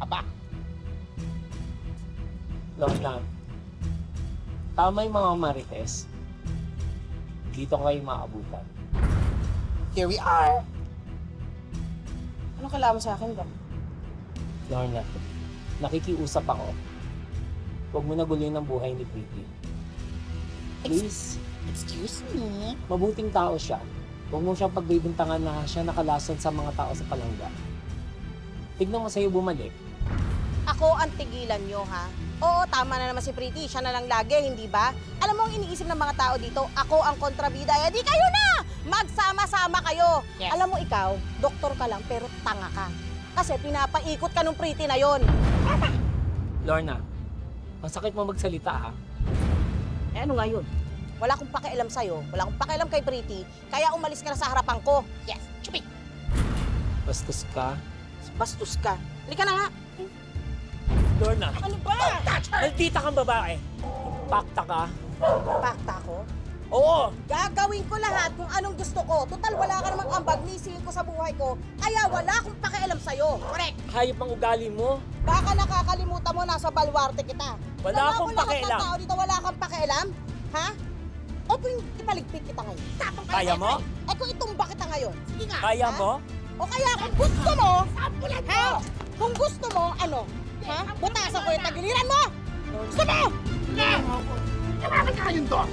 ka ba? Lorna, tama yung mga marites. Dito kayo maabutan. Here we are! Anong kailangan mo sa akin, Doc? Lorna, nakikiusap ako. Huwag mo na guloy ng buhay ni Pretty. Please, Excuse me? mabuting tao siya. Huwag mo siyang pagbibintangan na siya nakalason sa mga tao sa palangga. Tignan mo sa'yo bumalik. Ako ang tigilan nyo, ha? Oo, tama na naman si Pretty. Siya na lang lagi, hindi ba? Alam mo ang iniisip ng mga tao dito, ako ang kontrabida. Eh di kayo na! Magsama-sama kayo. Yes. Alam mo ikaw, doktor ka lang pero tanga ka. Kasi pinapaikot ka nung Pretty na yon. Lorna, ang sakit mo magsalita ha. Eh ano nga yun? Wala akong pakialam sa'yo, wala akong pakialam kay Pretty, kaya umalis ka na sa harapan ko. Yes, chupi! Bastos ka. Bastos ka. Halika na nga. Lorna, Ano ba? maldita kang babae. Pakta ka. Pakta ko? Oo! Gagawin ko lahat kung anong gusto ko. Total, wala ka namang ambag, nisingin ko sa buhay ko. Kaya wala akong pakialam sa'yo. Correct! Hayop ang ugali mo. Baka nakakalimutan mo, nasa balwarte kita. Wala akong lahat pakialam. ng tao dito, wala kang pakialam? Ha? O kung ipaligpit kita ngayon? Tapang Kaya mo? Eh kung itumba kita ngayon? Sige nga! Kaya Ha? mo? O kaya kung gusto mo, Sampulan mo! ha? Kung gusto mo, ano? Ha? Butasan ko yung tagiliran mo! Gusto mo? Kailangan ka ngayon, Doc!